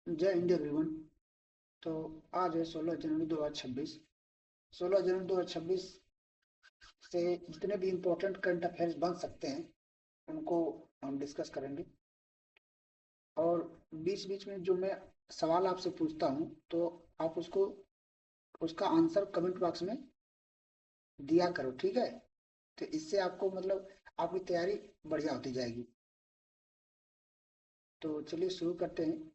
जय हिंद एवरीवन। तो आज है 16 जनवरी 2026। 16 जनवरी 2026 से जितने भी इम्पोर्टेंट करंट अफेयर्स बन सकते हैं उनको हम डिस्कस करेंगे। और बीच बीच में जो मैं सवाल आपसे पूछता हूँ तो आप उसको उसका आंसर कमेंट बॉक्स में दिया करो, ठीक है। तो इससे आपको मतलब आपकी तैयारी बढ़िया होती जाएगी। तो चलिए शुरू करते हैं।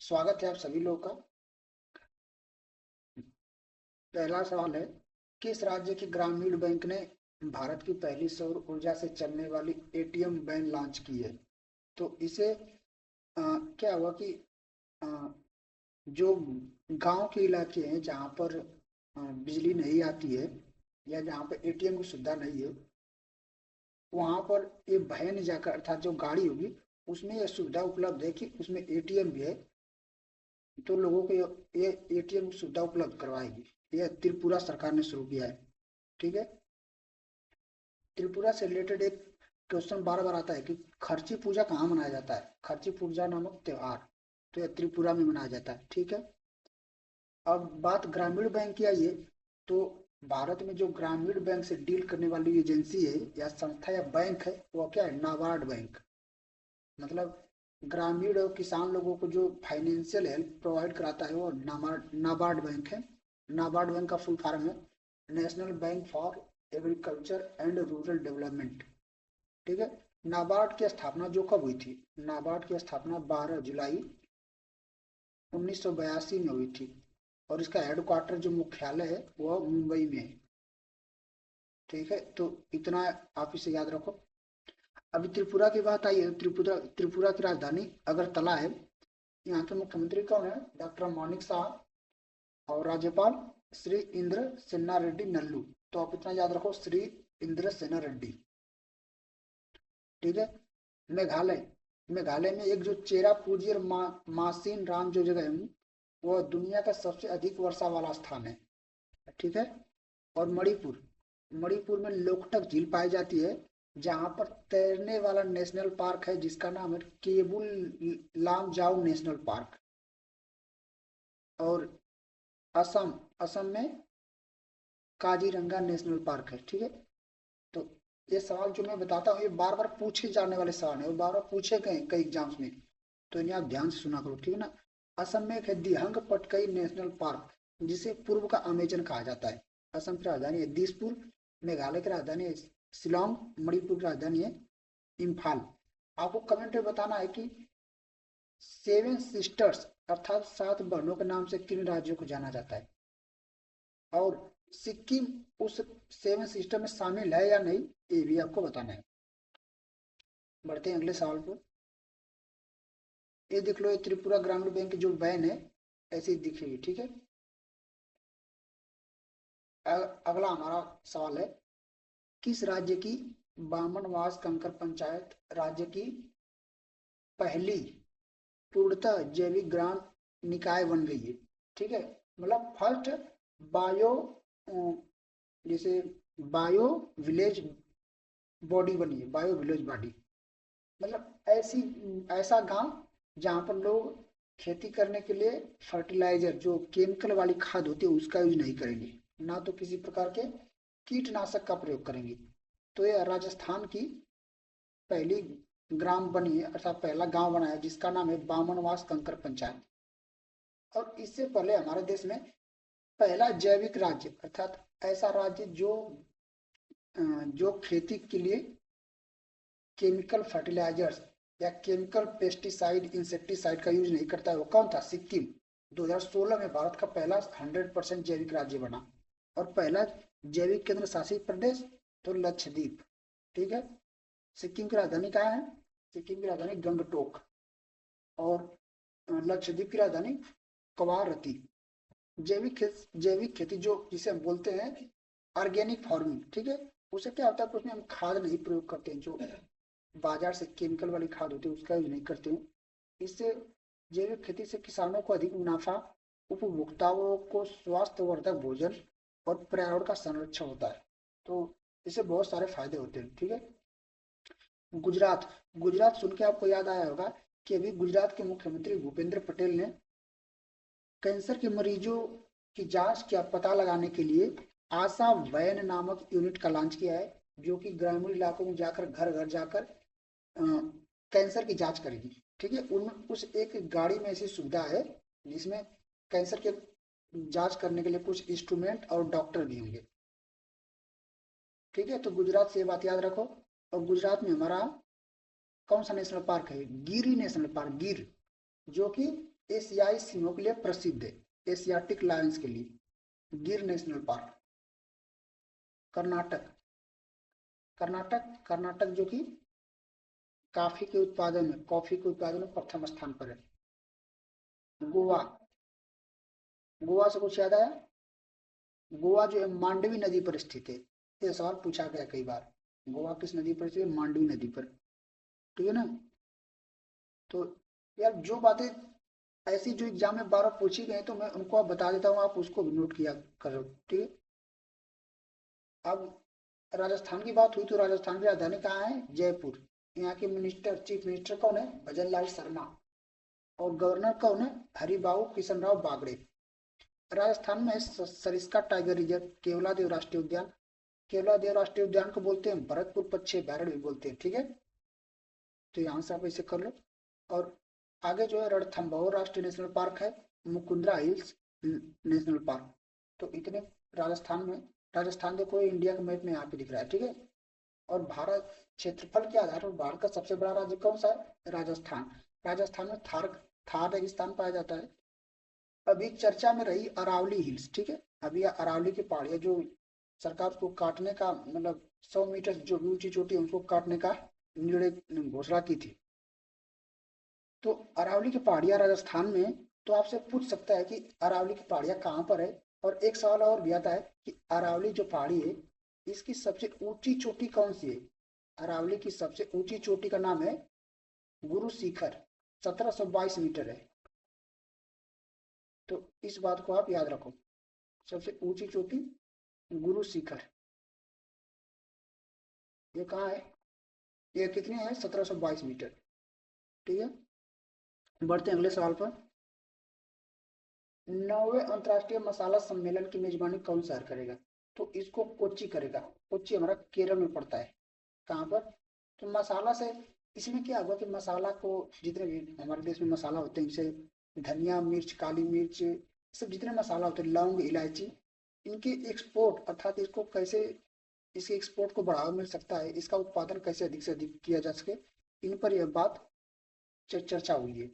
स्वागत है आप सभी लोगों का। पहला सवाल है, किस राज्य के ग्रामीण बैंक ने भारत की पहली सौर ऊर्जा से चलने वाली एटीएम वैन लॉन्च की है? तो इसे क्या हुआ कि अ, जो गांव के इलाके हैं जहां पर बिजली नहीं आती है या जहां पर एटीएम की सुविधा नहीं है, वहां पर ये वैन जाकर अर्थात जो गाड़ी होगी उसमें यह सुविधा उपलब्ध है कि उसमें एटीएम भी है। तो लोगों को ये एटीएम की सुविधा उपलब्ध करवाएगी। यह त्रिपुरा सरकार ने शुरू किया है, ठीक है। त्रिपुरा से रिलेटेड एक क्वेश्चन बार बार आता है कि खर्ची पूजा कहाँ मनाया जाता है? खर्ची पूजा नामक त्योहार तो यह त्रिपुरा में मनाया जाता है, ठीक है। अब बात ग्रामीण बैंक की आई है। तो भारत में जो ग्रामीण बैंक से डील करने वाली एजेंसी है या संस्था या बैंक है वो क्या है? नाबार्ड बैंक। मतलब ग्रामीण और किसान लोगों को जो फाइनेंशियल हेल्प प्रोवाइड कराता है वो नाबार्ड बैंक है। नाबार्ड बैंक का फुल फॉर्म है national bank for agriculture and rural development, ठीक है। नाबार्ड की स्थापना जो कब हुई थी? नाबार्ड की स्थापना 12 जुलाई 1982 में हुई थी और इसका हेडक्वार्टर जो मुख्यालय है वह मुंबई में है, ठीक है। तो इतना आप इसे याद रखो। अभी त्रिपुरा की बात आई है। त्रिपुरा की राजधानी अगरतला है। यहाँ के मुख्यमंत्री कौन है? डॉक्टर मानिक साह। और राज्यपाल श्री इंद्र सेना रेड्डी नल्लू। तो आप इतना याद रखो, श्री इंद्र सेना रेड्डी, ठीक है। मेघालय। मेघालय में एक जो चेरा पूंजी और मासिन राम जो जगह है वह दुनिया का सबसे अधिक वर्षा वाला स्थान है, ठीक है। और मणिपुर। मणिपुर में लोकटक झील पाई जाती है जहां पर तैरने वाला नेशनल पार्क है जिसका नाम है केबुल लामजाओ नेशनल पार्क। और असम। असम में काजीरंगा नेशनल पार्क है, ठीक है। तो ये सवाल जो मैं बताता हूँ ये बार बार पूछे जाने वाले सवाल है और बार बार पूछे गए कई एग्जाम्स में। तो इन्हें आप ध्यान से सुना करो, ठीक है ना। असम में एक है दिहंग पटकई नेशनल पार्क जिसे पूर्व का अमेजन कहा जाता है। असम की राजधानी है दिसपुर। मेघालय की राजधानी है शिलोंग। मणिपुर की राजधानी है इम्फाल। आपको कमेंट में बताना है कि सेवन सिस्टर्स अर्थात 7 बहनों के नाम से किन राज्यों को जाना जाता है? और सिक्किम उस 7 सिस्टर में शामिल है या नहीं, ये भी आपको बताना है। बढ़ते हैं अगले सवाल पर। ये देख लो, ये त्रिपुरा ग्रामीण बैंक की जो वैन है ऐसी दिखेगी, ठीक है। अगला हमारा सवाल है, किस राज्य की बामनवास कंकर पंचायत राज्य की पहली पूर्णतः जैविक ग्राम निकाय बन गई है? ठीक है। मतलब फर्स्ट बायो जैसे बायो विलेज बॉडी बनी है, बायो विलेज बॉडी। मतलब ऐसी ऐसा गांव जहां पर लोग खेती करने के लिए फर्टिलाइजर जो केमिकल वाली खाद होती है उसका यूज नहीं करेंगे, ना तो किसी प्रकार के कीटनाशक का प्रयोग करेंगे। तो यह राजस्थान की पहली ग्राम बनी है अर्थात पहला गांव बना है जिसका नाम है बामनवास कंकर पंचायत। और इससे पहले हमारे देश में पहला जैविक राज्य अर्थात ऐसा राज्य जो खेती के लिए केमिकल फर्टिलाइजर्स या केमिकल पेस्टिसाइड इंसेक्टिसाइड का यूज नहीं करता है वो कौन था? सिक्किम। 2016 में भारत का पहला 100% जैविक राज्य बना। और पहला जैविक केंद्र शासित प्रदेश तो लक्षद्वीप, ठीक है। सिक्किम की राजधानी कहाँ है? सिक्किम की राजधानी गंगटोक। और लक्षद्वीप की राजधानी कवारती। जैविक खेती जो जिसे हम बोलते हैं ऑर्गेनिक फार्मिंग, ठीक है। उसे क्या होता है कि उसमें हम खाद नहीं प्रयोग करते हैं, जो बाजार से केमिकल वाली खाद होती है उसका यूज नहीं करते हैं। इससे जैविक खेती से किसानों को अधिक मुनाफा, उपभोक्ताओं को स्वास्थ्यवर्धक भोजन और पर्यावरण का संरक्षण होता है। तो इससे बहुत सारे फायदे होते हैं, ठीक है। गुजरात। गुजरात सुन के आपको याद आया होगा कि अभी गुजरात के मुख्यमंत्री भूपेंद्र पटेल ने कैंसर के मरीजों की जांच का पता लगाने के लिए आशा वैन नामक यूनिट का लॉन्च किया है, जो कि ग्रामीण इलाकों में जाकर घर घर जाकर कैंसर की जांच करेगी। ठीक है, उन उस एक गाड़ी में ऐसी सुविधा है जिसमें कैंसर के जांच करने के लिए कुछ इंस्ट्रूमेंट और डॉक्टर भी होंगे। ठीक है, तो गुजरात से ये बात याद रखो। और गुजरात में हमारा कौन सा नेशनल पार्क है? गिरी नेशनल पार्क, गिर, जो कि एशियाई सिंहों के लिए प्रसिद्ध है, एशियाटिक लायंस के लिए गिर नेशनल पार्क। कर्नाटक, कर्नाटक जो कि कॉफी के उत्पादन में, कॉफी के उत्पादन में प्रथम स्थान पर है। गोवा, गोवा से कुछ याद आया? गोवा जो है मांडवी नदी पर स्थित है। ये सवाल पूछा गया कई बार, गोवा किस नदी पर स्थित है? मांडवी नदी पर। ठीक है ना? तो यार जो बातें ऐसी जो एग्जाम में बार पूछी गई तो मैं उनको आप बता देता हूँ, आप उसको भी नोट किया करो। ठीक है, अब राजस्थान की बात हुई तो राजस्थान की राजधानी कहाँ है? जयपुर। यहाँ के मिनिस्टर, चीफ मिनिस्टर कौन है? भजन लाल शर्मा। और गवर्नर कौन है? हरिबाबू किशन राव बागड़े। राजस्थान में सरिस्का टाइगर रिजर्व, केवलादेव राष्ट्रीय उद्यान, केवलादेव राष्ट्रीय उद्यान को बोलते हैं भरतपुर पक्षी अभ्यारण्य भी बोलते हैं। ठीक है, तो यहाँ से आप ऐसे कर लो। और आगे जो है रणथंभौर राष्ट्रीय नेशनल पार्क है, मुकुंदरा हिल्स नेशनल पार्क। तो इतने राजस्थान में, राजस्थान देखो इंडिया के मैप में यहाँ पे दिख रहा है। ठीक है, और भारत क्षेत्रफल के आधार पर भारत का सबसे बड़ा राज्य कौन सा है? राजस्थान। राजस्थान में थार थार रेगिस्तान पाया जाता है। अभी चर्चा में रही अरावली हिल्स। ठीक है, अभी अरावली की पहाड़ियां जो सरकार उसको काटने का, मतलब 100 मीटर जो भी ऊंची चोटी है उसको काटने का निर्णय घोषणा की थी। तो अरावली की पहाड़ियां राजस्थान में, तो आपसे पूछ सकता है कि अरावली की पहाड़ियां कहाँ पर है। और एक सवाल और भी आता है कि अरावली जो पहाड़ी है इसकी सबसे ऊंची चोटी कौन सी है? अरावली की सबसे ऊंची चोटी का नाम है गुरु शिखर, 1722 मीटर है। तो इस बात को आप याद रखो, सबसे ऊंची चोटी गुरु शिखर। ये कहाँ है? ये कितनी है? 1722 मीटर। ठीक है, बढ़ते हैं अगले सवाल पर। 9वें अंतर्राष्ट्रीय मसाला सम्मेलन की मेजबानी कौन शहर करेगा? तो इसको कोच्चि करेगा। कोच्चि हमारा केरल में पड़ता है। कहाँ पर? तो मसाला से, इसमें क्या होगा कि मसाला को, जितने भी हमारे देश में मसाला होते हैं जैसे धनिया, मिर्च, काली मिर्च, सब जितने मसाला होते हैं, लौंग, इलायची, इनके एक्सपोर्ट, अर्थात इसको कैसे, इसके एक्सपोर्ट को बढ़ावा मिल सकता है, इसका उत्पादन कैसे अधिक से अधिक किया जा सके, इन पर यह बात चर्चा हुई है।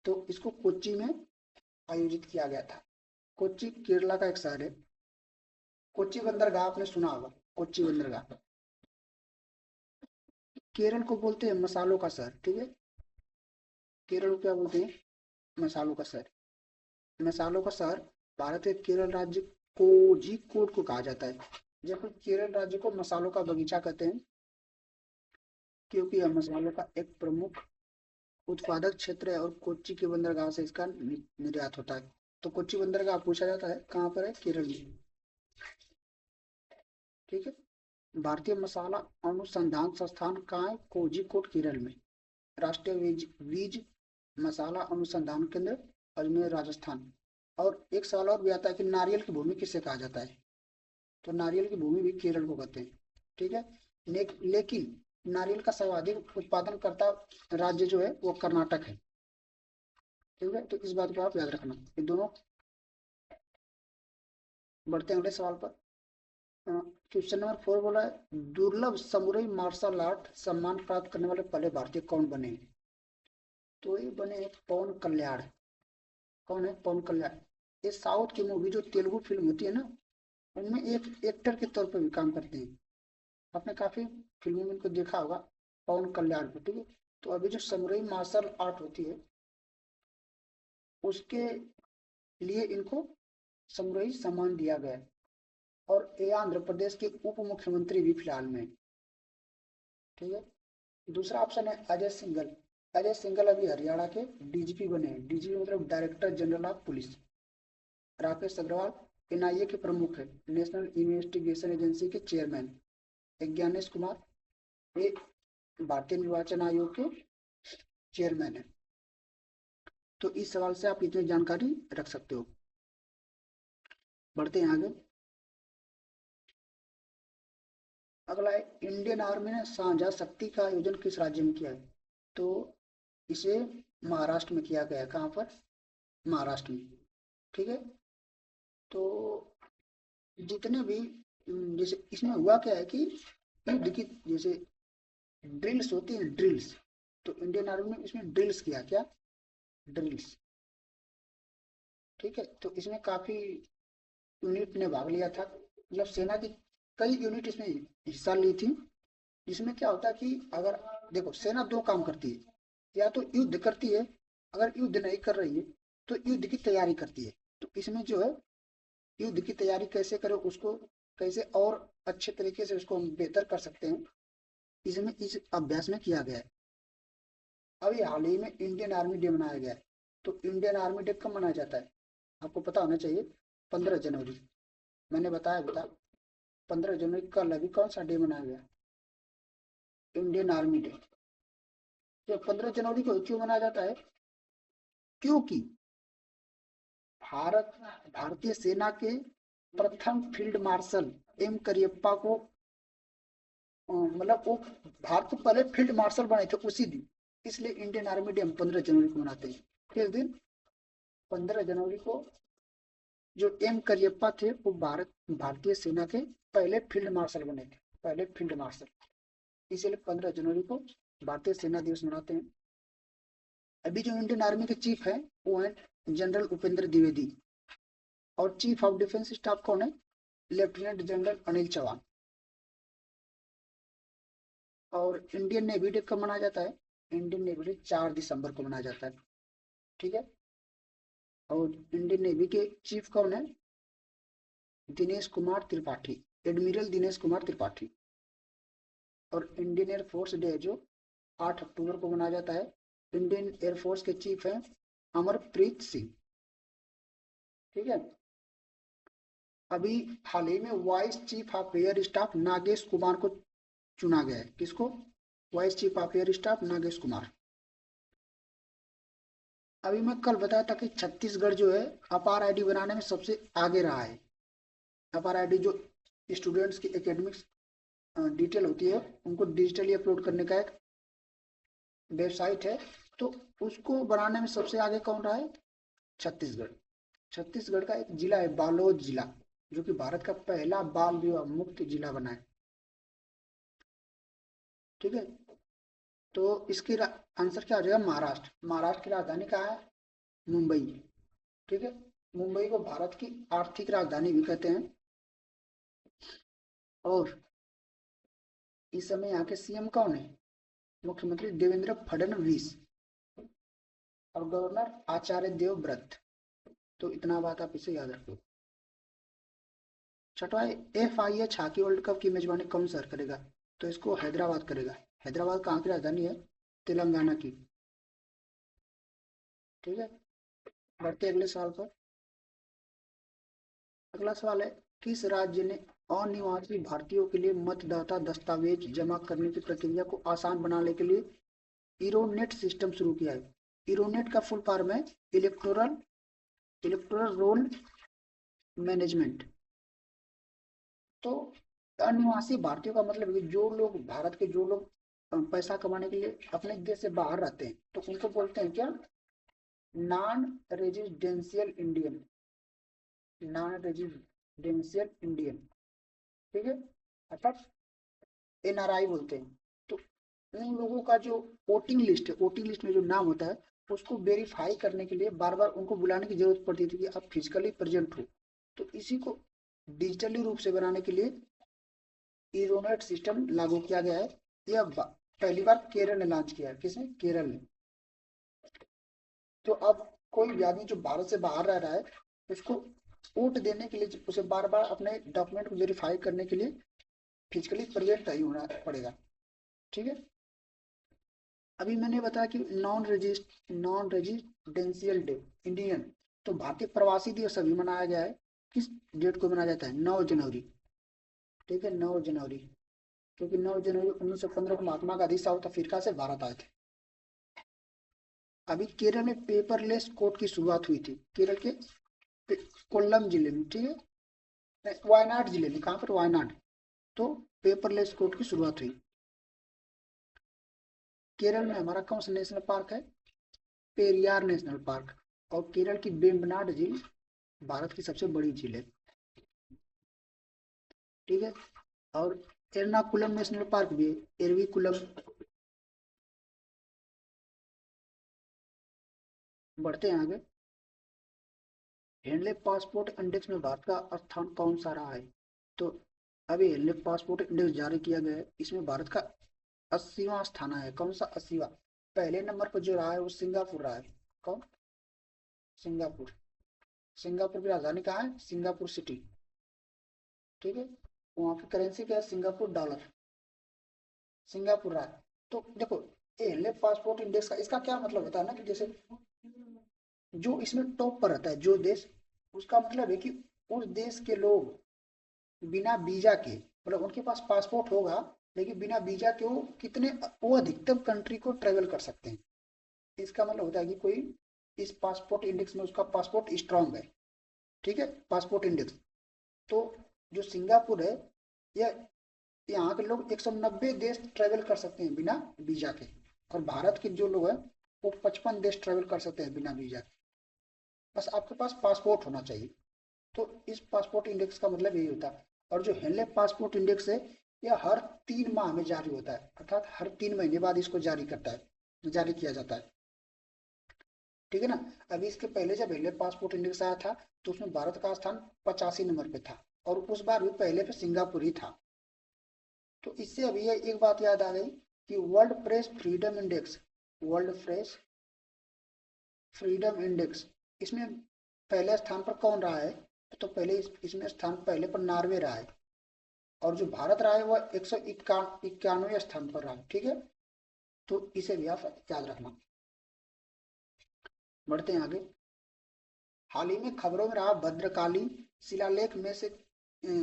तो इसको कोच्चि में आयोजित किया गया था। कोच्चि केरला का एक शहर है। कोच्चि बंदरगाह आपने सुना होगा, कोच्चि बंदरगाह। केरल को बोलते हैं मसालों का शहर। ठीक है, केरल को क्या बोलते हैं? मसालों का शहर। मसालों का शहर भारत के केरल राज्य कोझिकोड को कहा जाता है। जबकि केरल राज्य को मसालों का बगीचा कहते हैं, क्योंकि यह मसालों का एक प्रमुख उत्पादक क्षेत्र है और कोच्चि के बंदरगाह से इसका निर्यात होता है। तो कोच्चि बंदरगाह पूछा जाता है कहाँ पर है? केरल में। ठीक है, भारतीय मसाला अनुसंधान संस्थान कहाँ है? कोझिकोड, केरल में। राष्ट्रीय बीज मसाला अनुसंधान केंद्र, अजमेर, राजस्थान। और एक सवाल और भी आता है कि नारियल की भूमि किसे कहा जाता है? तो नारियल की भूमि भी केरल को कहते हैं। ठीक है, लेकिन नारियल का सर्वाधिक उत्पादन करता राज्य जो है वो कर्नाटक है। ठीक है, तो इस बात को आप याद रखना, ये दोनों। बढ़ते हैं अगले सवाल पर। क्वेश्चन नंबर 4 बोला है दुर्लभ समुराई मार्शल आर्ट सम्मान प्राप्त करने वाले पहले भारतीय कौन बने? तो ये बने पवन कल्याण। कौन है? पवन कल्याण। ये साउथ की मूवी जो तेलुगु फिल्म होती है ना, उनमें एक एक्टर के तौर पर भी काम करते हैं। आपने काफी फिल्मों में इनको देखा होगा, पवन कल्याण को। ठीक है, तो अभी जो समुराई मार्शल आर्ट होती है उसके लिए इनको समुराई सम्मान दिया गया है। और ये आंध्र प्रदेश के उप मुख्यमंत्री भी फिलहाल में। ठीक है, दूसरा ऑप्शन है अजय सिंघल। अजय सिंघल अभी हरियाणा के डीजीपी बने हैं। डीजीपी मतलब director general of police. Rakesh Agarwal NIA के प्रमुख है, नेशनल इन्वेस्टिगेशन एजेंसी के चेयरमैन। ज्ञानेश कुमार ये भारतीय निर्वाचन आयोग के चेयरमैन है। तो इस सवाल से आप इतनी जानकारी रख सकते हो। बढ़ते हैं आगे। अगला है, इंडियन आर्मी ने साझा शक्ति का आयोजन किस राज्य में किया है? तो इसे महाराष्ट्र में किया गया है। कहाँ पर? महाराष्ट्र में। ठीक है। तो जितने भी जैसे इसमें हुआ क्या है कि युद्ध की जैसे ड्रिल्स होती है, ड्रिल्स, तो इंडियन आर्मी ने इसमें ड्रिल्स किया। क्या? ड्रिल्स। ठीक है। तो इसमें काफी यूनिट ने भाग लिया था, मतलब सेना की कई यूनिट इसमें हिस्सा ली थी। जिसमें क्या होता है कि अगर देखो, सेना दो काम करती है, या तो युद्ध करती है, अगर युद्ध नहीं कर रही है तो युद्ध की तैयारी करती है। तो इसमें जो है युद्ध की तैयारी कैसे करें, उसको कैसे और अच्छे तरीके से उसको हम बेहतर कर सकते हैं, इसमें इस अभ्यास में किया गया है। अभी हाल ही में इंडियन आर्मी डे मनाया गया है। तो इंडियन आर्मी डे कब मनाया जाता है? आपको पता होना चाहिए, 15 जनवरी। मैंने बताया बता, 15 जनवरी कल अभी कौन सा डे मनाया गया? Indian army day. तो 15 जनवरी को क्यों मनाया जाता है? क्योंकि भारत भारतीय सेना के प्रथम फील्ड मार्शल एम करियप्पा को मतलब वो भारत में पहले फील्ड मार्शल बने थे उसी दिन, इसलिए इंडियन आर्मी डे हम 15 जनवरी को मनाते हैं। किस दिन? 15 जनवरी को। जो एम करियप्पा थे वो भारतीय सेना के पहले फील्ड मार्शल बने थे, पहले फील्ड मार्शल, इसलिए 15 जनवरी को भारतीय सेना दिवस मनाते हैं। अभी जो इंडियन आर्मी के चीफ है वो है जनरल उपेंद्र द्विवेदी, और चीफ ऑफ डिफेंस स्टाफ कौन है? Lieutenant general Anil Chauhan. और इंडियन नेवी डे कब मनाया जाता है? इंडियन नेवी डे 4 दिसंबर को मनाया जाता है। ठीक है। और इंडियन नेवी के चीफ कौन है? दिनेश कुमार त्रिपाठी, एडमिरल दिनेश कुमार त्रिपाठी। और इंडियन एयरफोर्स डे जो 8 अक्टूबर को मनाया जाता है, इंडियन एयरफोर्स के चीफ हैं अमरप्रीत सिंह। ठीक है। अभी हाल ही में vice chief of air staff Nagesh Kumar को चुना गया है। किसको? Vice chief of air staff Nagesh Kumar. अभी मैं कल बताया था कि छत्तीसगढ़ जो है अपार आईडी बनाने में सबसे आगे रहा है। अपार आईडी जो स्टूडेंट्स की एकेडमिक्स डिटेल होती है उनको डिजिटली अपलोड करने का एक वेबसाइट है, तो उसको बनाने में सबसे आगे कौन रहा है? छत्तीसगढ़। छत्तीसगढ़ का एक जिला है बालोद जिला, जो कि भारत का पहला बाल विवाह मुक्त जिला बना है। ठीक है। तो इसकी आंसर क्या हो जाएगा? महाराष्ट्र। महाराष्ट्र की राजधानी कहाँ है? मुंबई। ठीक है। मुंबई को भारत की आर्थिक राजधानी भी कहते हैं। और इस समय यहाँ के सीएम कौन है? मुख्यमंत्री देवेंद्र फडणवीस, और गवर्नर आचार्य देवव्रत। तो इतना बात आप इसे याद रखो। छठवा, FIH हॉकी वर्ल्ड कप की मेजबानी कौन शहर करेगा? तो इसको हैदराबाद करेगा। हैदराबाद कहाँ की राजधानी है? तेलंगाना की। ठीक है। बढ़ते अगले सवाल पर। अगला सवाल है, किस राज्य ने अनिवासी भारतीयों के लिए मतदाता दस्तावेज जमा करने की प्रक्रिया को आसान बनाने के लिए इरोनेट सिस्टम शुरू किया है? इरोनेट का फुल फॉर्म है इलेक्टोरल इलेक्टोरल रोल मैनेजमेंट। तो अनिवासी भारतीयों का मतलब है कि जो लोग भारत के, जो लोग पैसा कमाने के लिए अपने देश से बाहर रहते हैं, तो उनको बोलते हैं क्या? Non residential Indian. Non residential Indian. ठीक है। अर्थात NRI बोलते हैं। तो उन लोगों का जो वोटिंग लिस्ट है, वोटिंग लिस्ट में जो नाम होता है, उसको वेरीफाई करने के लिए बार बार उनको बुलाने की जरूरत पड़ती थी कि आप फिजिकली प्रेजेंट हो। तो इसी को डिजिटली रूप से बनाने के लिए इरोनेट सिस्टम लागू किया गया है। यह पहली बार केरल ने लॉन्च किया है। किसने? केरल ने। तो अब कोई भी आदमी जो भारत से बाहर रह रहा है, उसको वोट देने के लिए उसे बार बार अपने डॉक्यूमेंट को वेरीफाई करने के लिए फिजिकली प्रेजेंट नहीं होना पड़ेगा। ठीक है। अभी मैंने बताया कि नॉन रेजिडेंशियल डे इंडियन, तो भारतीय प्रवासी दिवस अभी मनाया गया है। किस डेट को मनाया जाता है? 9 जनवरी। ठीक है, 9 जनवरी। क्योंकि 9 जनवरी 1915 को महात्मा गांधी साउथ अफ्रीका से भारत आए थे। अभी केरल में पेपरलेस कोर्ट की शुरुआत हुई थी, केरल के कोल्लम जिले में। ठीक है। वायनाड जिले में, कहाँ पर, वायनाड। तो पेपरलेस कोर्ट की शुरुआत हुई। केरल में हमारा कौन सा नेशनल पार्क है, पेरियार नेशनल पार्क। और केरल की वेम्बनाड झील भारत की सबसे बड़ी झील है, ठीक है। और एर्नाकुलम नेशनल पार्क भी है, एरविकुलम। बढ़ते हैं आगे। हेनले पासपोर्ट इंडेक्स में भारत का स्थान कौन सा रहा है। तो अभी हेनले पासपोर्ट इंडेक्स जारी किया गया है, इसमें भारत का 80वां स्थान है। कौन सा 80वां। पहले नंबर पर जो रहा है वो सिंगापुर रहा है। कौन, सिंगापुर। सिंगापुर की राजधानी कहाँ है, सिंगापुर सिटी, ठीक है। वहाँ की करेंसी क्या है, सिंगापुर डॉलर। सिंगापुर रहा है। तो देखो, ये हेनले पासपोर्ट इंडेक्स का, इसका क्या मतलब होता है ना, कि जैसे जो इसमें टॉप पर रहता है जो देश, उसका मतलब है कि उस देश के लोग बिना वीजा के, मतलब उनके पास पासपोर्ट होगा लेकिन बिना वीजा के वो कितने, वो अधिकतम कंट्री को ट्रेवल कर सकते हैं। इसका मतलब होता है कि कोई इस पासपोर्ट इंडेक्स में उसका पासपोर्ट स्ट्रांग है, ठीक है, पासपोर्ट इंडेक्स। तो जो सिंगापुर है, यह, यहाँ के लोग 190 देश ट्रेवल कर सकते हैं बिना वीजा के। और भारत के जो लोग हैं वो 55 देश ट्रेवल कर सकते हैं बिना वीजा के। बस आपके पास पासपोर्ट होना चाहिए। तो इस पासपोर्ट इंडेक्स का मतलब यही होता है। और जो हेनले पासपोर्ट इंडेक्स है, यह हर 3 माह में जारी होता है, अर्थात हर 3 महीने बाद इसको जारी करता है, जारी किया जाता है, ठीक है ना। अभी इसके पहले जब हेनले पासपोर्ट इंडेक्स आया था तो उसमें भारत का स्थान 85 नंबर पे था, और उस बार भी पहले पे सिंगापुर ही था। तो इससे अभी ये एक बात याद आ गई कि world press freedom index, world press freedom index, इसमें पहले स्थान पर कौन रहा है। तो पहले इसमें स्थान पहले पर नॉर्वे रहा है। और जो भारत रहा है वह 191 स्थान पर रहा है, ठीक है। तो इसे भी आप याद रखना। बढ़ते हैं आगे। हाल ही में खबरों में रहा भद्रकाली शिलालेख में से,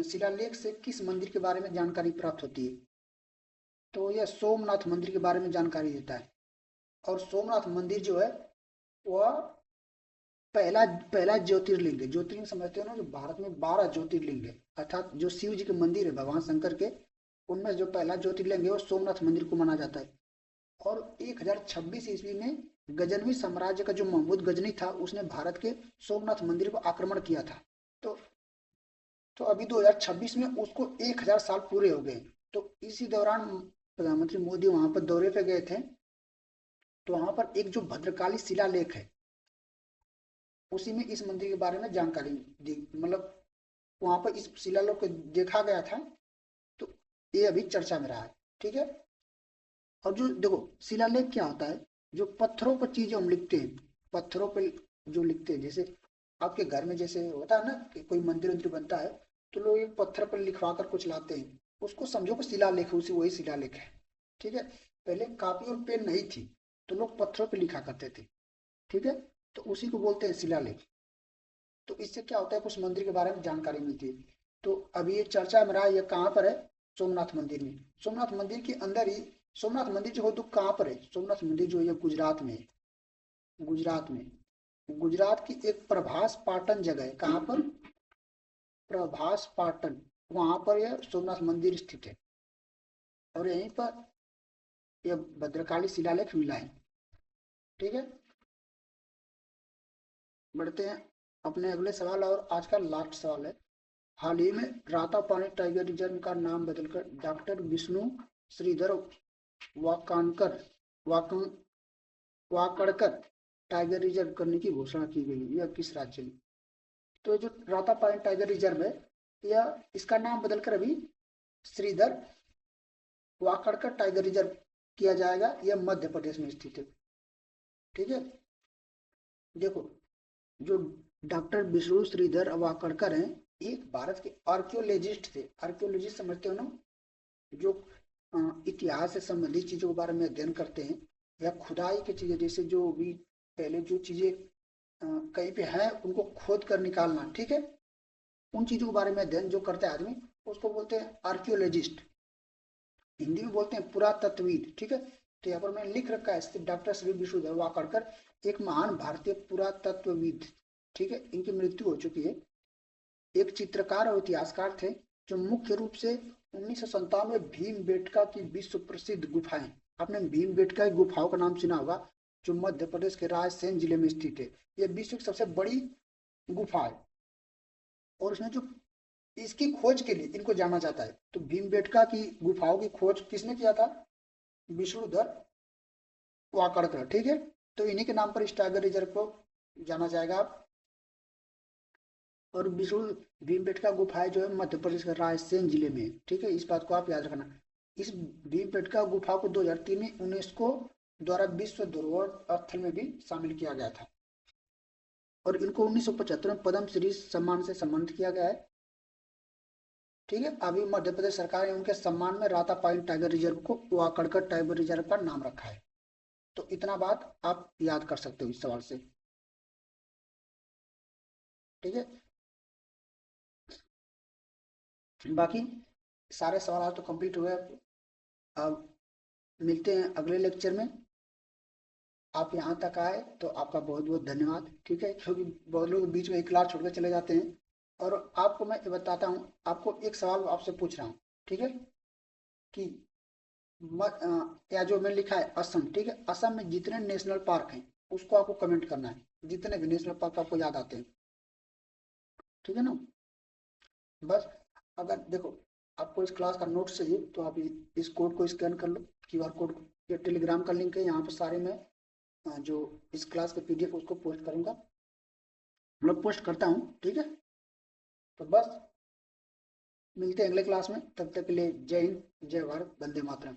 शिलालेख से किस मंदिर के बारे में जानकारी प्राप्त होती है। तो यह सोमनाथ मंदिर के बारे में जानकारी देता है। और सोमनाथ मंदिर जो है वह पहला पहला ज्योतिर्लिंग है। ज्योतिर्लिंग समझते हो ना, जो भारत में 12 ज्योतिर्लिंग है, अर्थात जो शिव जी के मंदिर है भगवान शंकर के, उनमें जो पहला ज्योतिर्लिंग है वो सोमनाथ मंदिर को माना जाता है। और 1026 ईस्वी में गजनवी साम्राज्य का जो महमूद गजनी था उसने भारत के सोमनाथ मंदिर को आक्रमण किया था। तो अभी 2026 में उसको 1000 साल पूरे हो गए। तो इसी दौरान प्रधानमंत्री मोदी वहां पर दौरे पे गए थे। तो वहां पर एक जो भद्रकाली शिलालेख है उसी में इस मंदिर के बारे में जानकारी दी, मतलब वहां पर इस शिलालेख को देखा गया था। तो ये अभी चर्चा में रहा है, ठीक है। और जो देखो, शिलालेख क्या होता है, जो पत्थरों पर चीजें हम लिखते हैं, पत्थरों पर जो लिखते हैं, जैसे आपके घर में जैसे होता है ना कि कोई मंदिर उंदिर बनता है तो लोग एक पत्थर पर लिखवा कर कुछ लाते हैं, उसको समझो कि शिलालेख है, उसी वही शिलालेख है, ठीक है। पहले कापी और पेन नहीं थी तो लोग पत्थरों पर लिखा करते थे, ठीक है। तो उसी को बोलते हैं शिलालेख। तो इससे क्या होता है, कुछ मंदिर के बारे में जानकारी मिलती है। तो अभी ये चर्चा में रहा, ये कहाँ पर है, सोमनाथ मंदिर में। सोमनाथ मंदिर के अंदर ही, सोमनाथ मंदिर जो हो तो कहाँ पर है, सोमनाथ मंदिर जो है गुजरात में है, गुजरात में। गुजरात की एक प्रभास पाटन जगह है, कहाँ पर, प्रभास पाटन, वहां पर यह सोमनाथ मंदिर स्थित है। और यहीं पर यह भद्रकाली शिलालेख मिला है, ठीक है। बढ़ते हैं अपने अगले सवाल, और आज का लास्ट सवाल है। हाल ही में रातापानी टाइगर रिजर्व का नाम बदलकर doctor Vishnu Shridhar Wakankar Wakan Wakadkar tiger reserve करने की घोषणा की गई है। यह किस राज्य में। तो जो रातापानी टाइगर रिजर्व है, यह इसका नाम बदलकर अभी श्रीधर वाकड़कर टाइगर रिजर्व किया जाएगा। यह मध्य प्रदेश में स्थित है, ठीक है। देखो, जो डॉक्टर विष्णु श्रीधर वाकड़कर हैं, एक भारत के आर्कियोलॉजिस्ट थे। आर्कियोलॉजिस्ट समझते हो ना, जो इतिहास से संबंधित चीजों के बारे में अध्ययन करते हैं, या खुदाई की चीजें, जैसे जो भी पहले जो चीजें कहीं पे है उनको खोद कर निकालना, ठीक है। उन चीजों के बारे में अध्ययन जो करता है आदमी, उसको बोलते हैं आर्कियोलॉजिस्ट। हिंदी में बोलते हैं पुरातत्वविद, ठीक है। तो यहाँ पर मैंने लिख रखा है डॉक्टर श्री विष्णुधर वाकड़कर एक महान भारतीय पुरातत्वविद, ठीक है। इनकी मृत्यु हो चुकी है। एक चित्रकार और इतिहासकार थे जो मुख्य रूप से 1997 में भीमबेटका की विश्व प्रसिद्ध गुफाएं, आपने भीमबेटका की गुफाओं का नाम सुना होगा, जो मध्य प्रदेश के रायसेन जिले में स्थित है। यह विश्व की सबसे बड़ी गुफा है और उसने जो इसकी खोज के लिए इनको जाना जाता है। तो भीमबेटका की गुफाओं की खोज किसने किया था? विष्णुधर वाकड़कर, ठीक है। तो इन्हीं के नाम पर इस टाइगर रिजर्व को जाना जाएगा। और विष्णु भीमबेटका गुफाएं जो है मध्य प्रदेश के रायसेन जिले में है, ठीक है, इस बात को आप याद रखना। इस भीमबेटका गुफा को 2003 में यूनेस्को द्वारा विश्व धरोहर स्थल में भी शामिल किया गया था और इनको 1975 में पद्म श्री सम्मान से सम्मानित किया गया है, ठीक है। अभी मध्य प्रदेश सरकार ने उनके सम्मान में रातापाइन टाइगर रिजर्व को वाकड़कर टाइगर रिजर्व का नाम रखा है। तो इतना बात आप याद कर सकते हो इस सवाल से, ठीक है। बाकी सारे सवाल तो कंप्लीट हुए। अब मिलते हैं अगले लेक्चर में। आप यहाँ तक आए तो आपका बहुत बहुत धन्यवाद, ठीक है, क्योंकि बहुत लोग बीच में एक क्लास छोड़कर चले जाते हैं। और आपको मैं ये बताता हूँ, आपको एक सवाल आपसे पूछ रहा हूँ, ठीक है, कि या जो मैंने लिखा है असम, ठीक है, असम में जितने नेशनल पार्क हैं उसको आपको कमेंट करना है, जितने भी नेशनल पार्क आपको याद आते हैं, ठीक है ना। बस, अगर देखो आपको इस क्लास का नोट चाहिए तो आप इस कोड को स्कैन कर लो, क्यूआर कोड को। ये टेलीग्राम का लिंक है, यहाँ पर सारे मैं जो इस क्लास के पीडीएफ उसको पोस्ट करूंगा, मतलब पोस्ट करता हूँ, ठीक है। तो बस मिलते हैं अगले क्लास में, तब तक के लिए जय हिंद, जय भारत, वंदे मातरम।